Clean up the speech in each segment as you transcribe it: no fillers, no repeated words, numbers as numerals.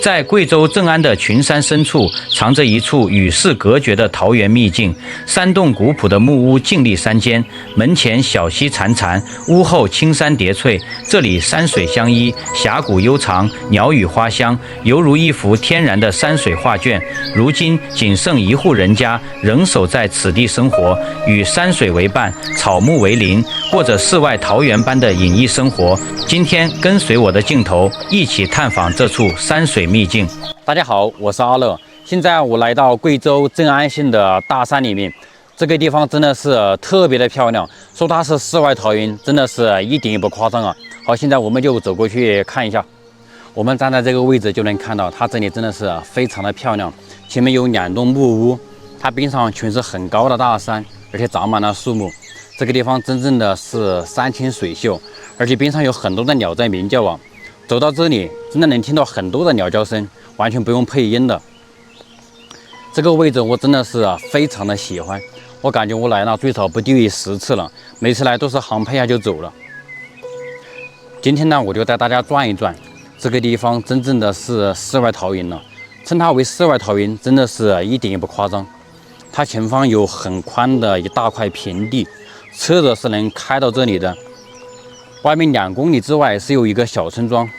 在贵州正安的群山深处，藏着一处与世隔绝的桃源秘境。山洞古朴的木屋静立山间，门前小溪潺潺，屋后青山叠翠。这里山水相依，峡谷悠长，鸟语花香，犹如一幅天然的山水画卷。如今仅剩一户人家仍守在此地生活，与山水为伴，草木为邻，过着世外桃源般的隐逸生活。今天跟随我的镜头，一起探访这处山水秘境。大家好，我是阿乐。现在我来到贵州正安县的大山里面，这个地方真的是特别的漂亮，说它是世外桃源，真的是一点也不夸张啊。好，现在我们就走过去看一下。我们站在这个位置就能看到，它这里真的是非常的漂亮。前面有2栋木屋，它边上全是很高的大山，而且长满了树木。这个地方真正的是山清水秀，而且边上有很多的鸟在鸣叫啊。走到这里，真的能听到很多的鸟叫声，完全不用配音的。这个位置我真的是非常的喜欢，我感觉我来了最少不低于10次了，每次来都是航拍一下就走了。今天呢，我就带大家转一转这个地方，真正的是世外桃源了。称它为世外桃源，真的是一点也不夸张。它前方有很宽的一大块平地，车子是能开到这里的。外面2公里之外是有一个小村庄，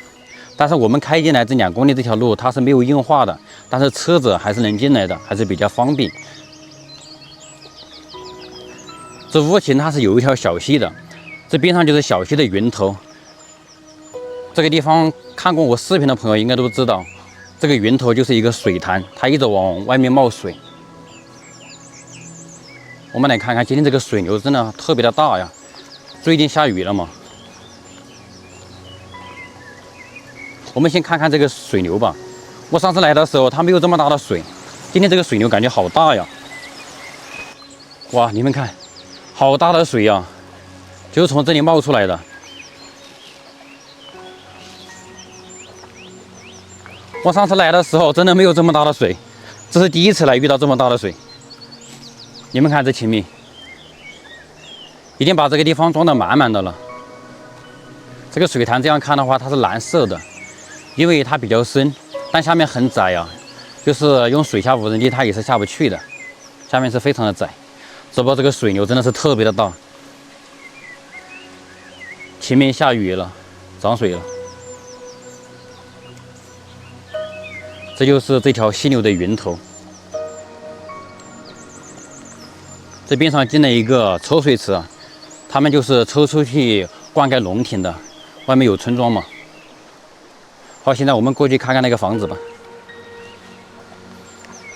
但是我们开进来这2公里这条路它是没有硬化的，但是车子还是能进来的，还是比较方便。这屋前它是有一条小溪的，这边上就是小溪的源头。这个地方看过我视频的朋友应该都知道，这个源头就是一个水潭，它一直往外面冒水。我们来看看今天这个水流真的特别的大呀，最近下雨了嘛。我们先看看这个水流吧。我上次来的时候它没有这么大的水，今天这个水流感觉好大呀！哇，你们看，好大的水呀，就是从这里冒出来的。我上次来的时候真的没有这么大的水，这是第一次来遇到这么大的水。你们看这前面，已经把这个地方装得满满的了。这个水潭这样看的话，它是蓝色的。因为它比较深，但下面很窄啊，就是用水下无人机它也是下不去的，下面是非常的窄。只不过这个水流真的是特别的大。前面下雨了，涨水了，这就是这条溪流的源头。这边上进了一个抽水池，他们就是抽出去灌溉农田的，外面有村庄嘛。好，现在我们过去看看那个房子吧。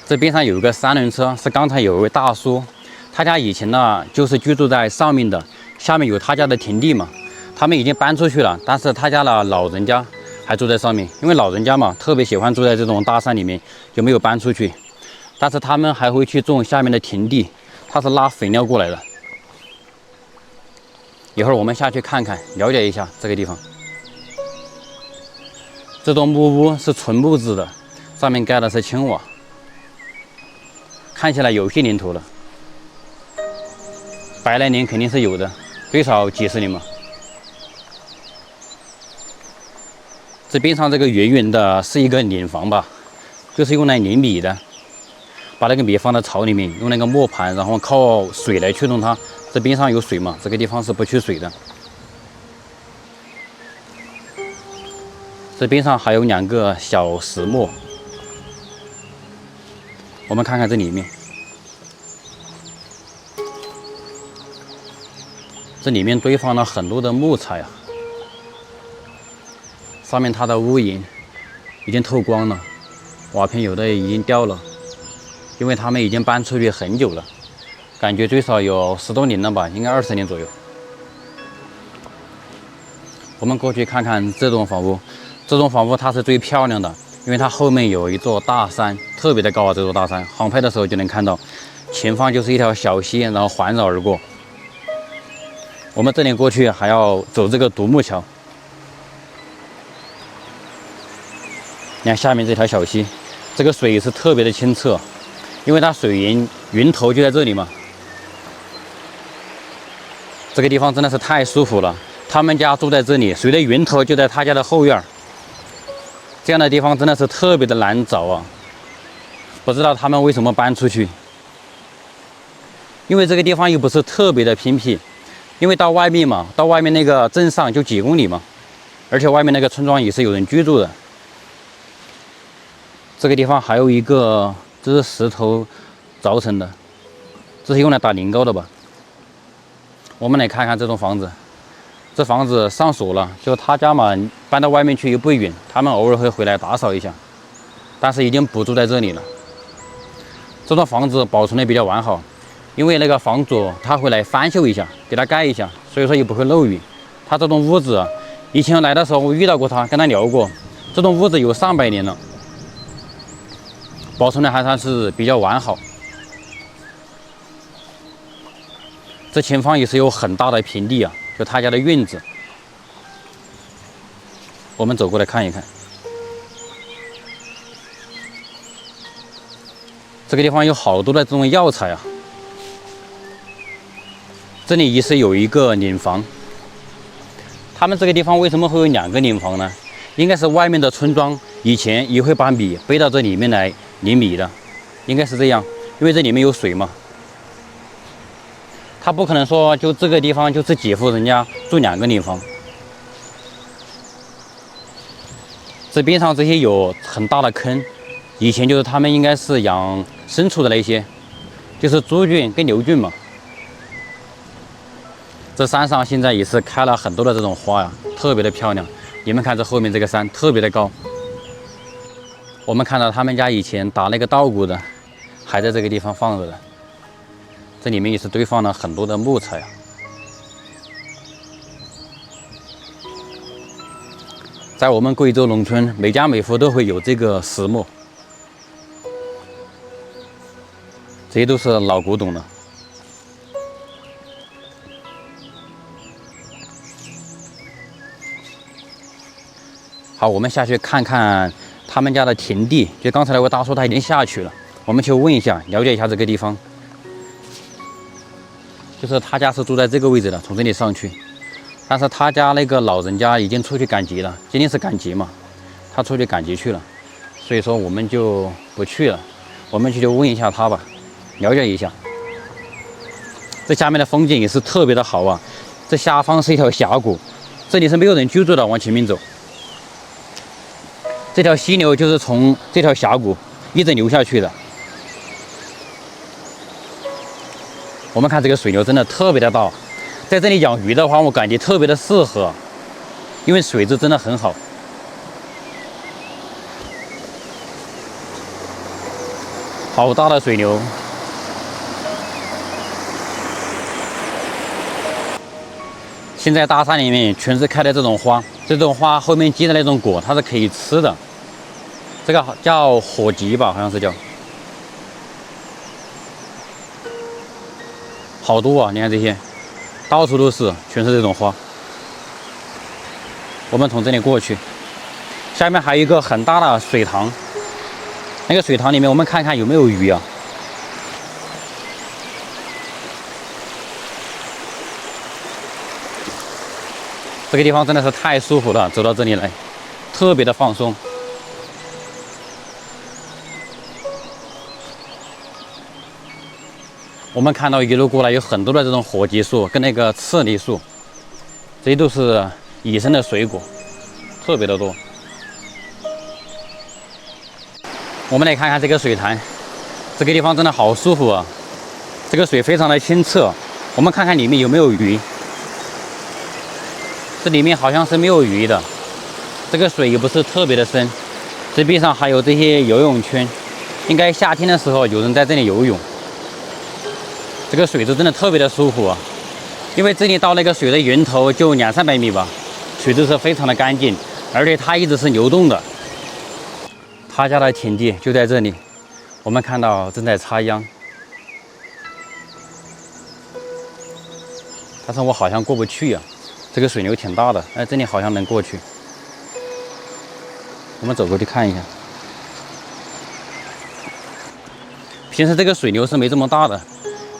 这边上有一个3轮车，是刚才有一位大叔，他家以前呢就是居住在上面的，下面有他家的田地嘛。他们已经搬出去了，但是他家的老人家还住在上面，因为老人家嘛特别喜欢住在这种大山里面，就没有搬出去。但是他们还会去种下面的田地，他是拉肥料过来的。一会儿我们下去看看，了解一下这个地方。这栋木屋是纯木质的，上面盖的是青瓦，看起来有些年头了，100来年肯定是有的，最少几十年嘛。这边上这个圆圆的是一个碾房吧，就是用来碾米的，把那个米放在槽里面，用那个磨盘，然后靠水来驱动它。这边上有水嘛，这个地方是不缺水的。这边上还有2个小石磨，我们看看这里面，这里面堆放了很多的木材啊，上面它的屋檐已经透光了，瓦片有的已经掉了，因为他们已经搬出去很久了，感觉最少有10多年了吧，应该20年左右。我们过去看看这栋房屋。这栋房屋它是最漂亮的，因为它后面有一座大山，特别的高啊！这座大山，航拍的时候就能看到，前方就是一条小溪，然后环绕而过。我们这里过去还要走这个独木桥。你看下面这条小溪，这个水是特别的清澈，因为它水源头就在这里嘛。这个地方真的是太舒服了，他们家住在这里，水的源头就在他家的后院。这样的地方真的是特别的难找啊！不知道他们为什么搬出去，因为这个地方又不是特别的偏僻，因为到外面嘛，到外面那个镇上就几公里嘛，而且外面那个村庄也是有人居住的。这个地方还有一个，这是石头凿成的，这是用来打年糕的吧？我们来看看这栋房子，这房子上锁了，就他家嘛，搬到外面去又不远，他们偶尔会回来打扫一下，但是已经不住在这里了。这栋房子保存的比较完好，因为那个房主他会来翻修一下，给他盖一下，所以说也不会漏雨。他这栋屋子，以前来的时候我遇到过他，跟他聊过，这栋屋子有300年了。保存的还算是比较完好。这前方也是有很大的平地啊，就他家的院子。我们走过来看一看，这个地方有好多的这种药材啊。这里也是有一个碾房。他们这个地方为什么会有2个碾房呢？应该是外面的村庄以前也会把米背到这里面来碾米的，应该是这样，因为这里面有水嘛。他不可能说就这个地方就这几户人家住2个碾房。这边上这些有很大的坑，以前就是他们应该是养牲畜的那些，就是猪圈跟牛圈嘛。这山上现在也是开了很多的这种花呀，特别的漂亮。你们看这后面这个山特别的高。我们看到他们家以前打那个稻谷的，还在这个地方放着的。这里面也是堆放了很多的木材啊。在我们贵州农村，每家每户都会有这个石磨，这些都是老古董了。好，我们下去看看他们家的田地。就刚才那位大叔他已经下去了，我们去问一下，了解一下这个地方。就是他家是住在这个位置的，从这里上去。但是他家那个老人家已经出去赶集了，今天是赶集嘛，他出去赶集去了，所以说我们就不去了。我们去就问一下他吧，了解一下。这下面的风景也是特别的好啊，这下方是一条峡谷，这里是没有人居住的，往前面走。这条溪流就是从这条峡谷一直流下去的。我们看这个水流真的特别的大，在这里养鱼的话，我感觉特别的适合，因为水质真的很好。好大的水流！现在大山里面全是开的这种花，这种花后面结的那种果，它是可以吃的。这个叫火棘吧，好像是叫。好多啊！你看这些，到处都是，全是这种花。我们从这里过去，下面还有一个很大的水塘，那个水塘里面我们看看有没有鱼啊。这个地方真的是太舒服了，走到这里来，特别的放松。我们看到一路过来有很多的这种火棘树跟那个刺梨树，这些都是野生的水果，特别的多。我们来看看这个水潭，这个地方真的好舒服啊！这个水非常的清澈，我们看看里面有没有鱼。这里面好像是没有鱼的，这个水也不是特别的深。这边上还有这些游泳圈，应该夏天的时候有人在这里游泳。这个水质真的特别的舒服啊，因为这里到那个水的源头就200-300米吧，水质是非常的干净，而且它一直是流动的。他家的田地就在这里，我们看到正在插秧，但是我好像过不去啊，这个水流挺大的，哎，这里好像能过去。我们走过去看一下，平时这个水流是没这么大的。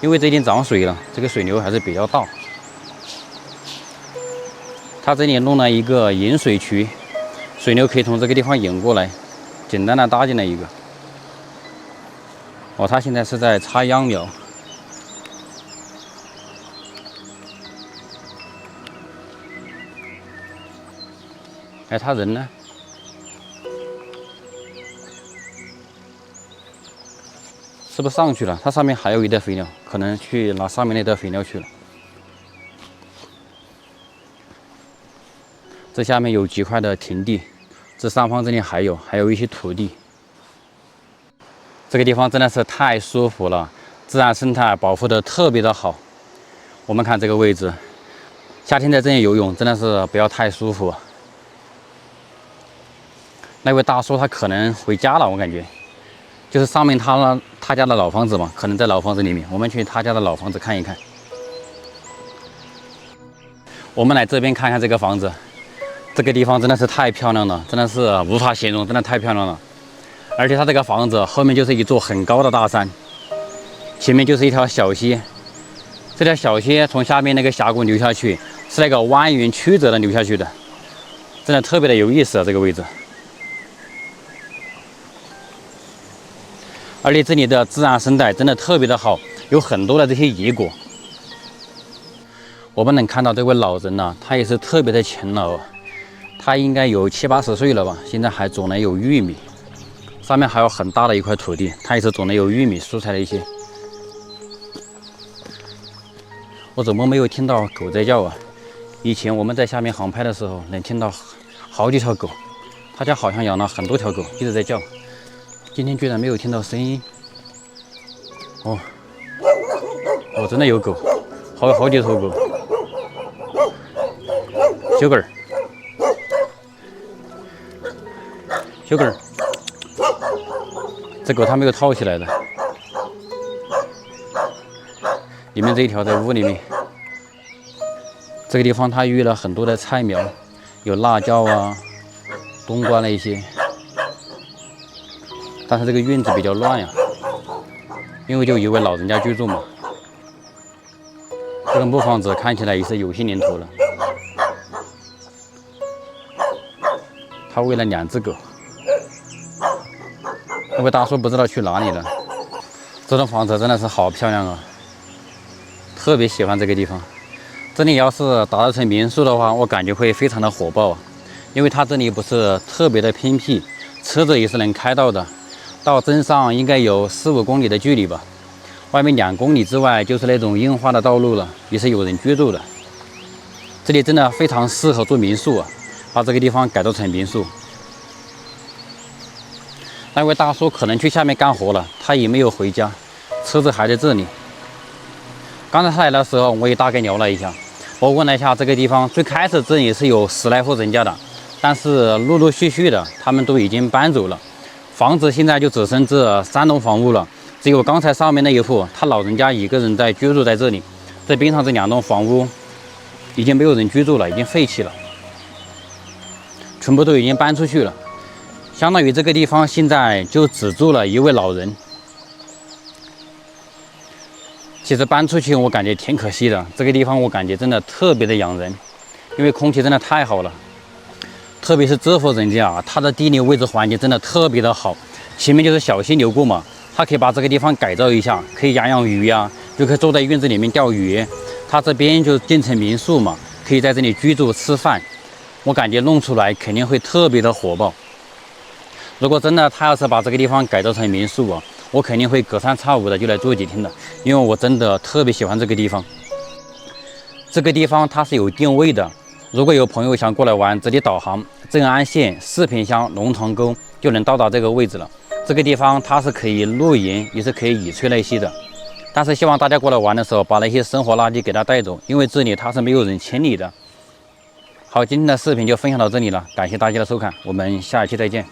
因为这边涨水了，这个水流还是比较大。他这里弄了一个引水渠，水流可以从这个地方引过来，简单的搭进来一个。哦，他现在是在插秧苗。哎，他人呢？是不是上去了？它上面还有一袋肥料，可能去拿上面那袋肥料去了。这下面有几块的平地，这上方这里还有一些土地。这个地方真的是太舒服了，自然生态保护的特别的好。我们看这个位置，夏天在这里游泳真的是不要太舒服。那位大叔他可能回家了，我感觉。就是上面他家的老房子嘛，可能在老房子里面，我们去他家的老房子看一看。我们来这边看看这个房子，这个地方真的是太漂亮了，真的是无法形容，真的太漂亮了。而且它这个房子后面就是一座很高的大山，前面就是一条小溪，这条小溪从下面那个峡谷流下去，是那个蜿蜒曲折的流下去的，真的特别的有意思啊，这个位置。而且这里的自然生态真的特别的好，有很多的这些野果。我们能看到这位老人呢，他也是特别的勤劳，他应该有70、80岁了吧，现在还种了有玉米，上面还有很大的一块土地，他也是种了有玉米、蔬菜的一些。我怎么没有听到狗在叫啊？以前我们在下面航拍的时候，能听到好几条狗，他家好像养了很多条狗，一直在叫。今天居然没有听到声音。哦，真的有狗，好几头狗。小狗儿，小狗儿，这狗它没有套起来的。里面这一条在屋里面。这个地方它育了很多的菜苗，有辣椒啊、冬瓜那一些。但是这个院子比较乱呀，因为就一位老人家居住嘛。这个木房子看起来也是有些年头了。他喂了2只狗，那位大叔不知道去哪里了。这栋房子真的是好漂亮啊，特别喜欢这个地方。这里要是打造成民宿的话，我感觉会非常的火爆啊，因为它这里不是特别的偏僻，车子也是能开到的。到镇上应该有4、5公里的距离吧，外面2公里之外就是那种樱花的道路了，也是有人居住的。这里真的非常适合做民宿啊，把这个地方改造成民宿。那位大叔可能去下面干活了，他也没有回家，车子还在这里。刚才他来的时候，我也大概聊了一下，我问了一下这个地方，最开始这里是有10来户人家的，但是陆陆续续的他们都已经搬走了。房子现在就只剩这3栋房屋了，只有刚才上面那一户，他老人家一个人在居住在这里。这边上这2栋房屋已经没有人居住了，已经废弃了，全部都已经搬出去了。相当于这个地方现在就只住了一位老人。其实搬出去我感觉挺可惜的，这个地方我感觉真的特别的养人，因为空气真的太好了。特别是这户人家啊，它的地理位置环境真的特别的好，前面就是小溪流过嘛，它可以把这个地方改造一下，可以养鱼呀，就可以坐在院子里面钓鱼。它这边就建成民宿嘛，可以在这里居住吃饭，我感觉弄出来肯定会特别的火爆。如果真的他要是把这个地方改造成民宿啊，我肯定会隔3差5的就来住几天的，因为我真的特别喜欢这个地方。这个地方它是有定位的。如果有朋友想过来玩，直接导航镇安县4坪乡龙塘沟就能到达这个位置了。这个地方它是可以露营，也是可以野炊那些的。但是希望大家过来玩的时候，把那些生活垃圾给它带走，因为这里它是没有人清理的。好，今天的视频就分享到这里了，感谢大家的收看，我们下一期再见。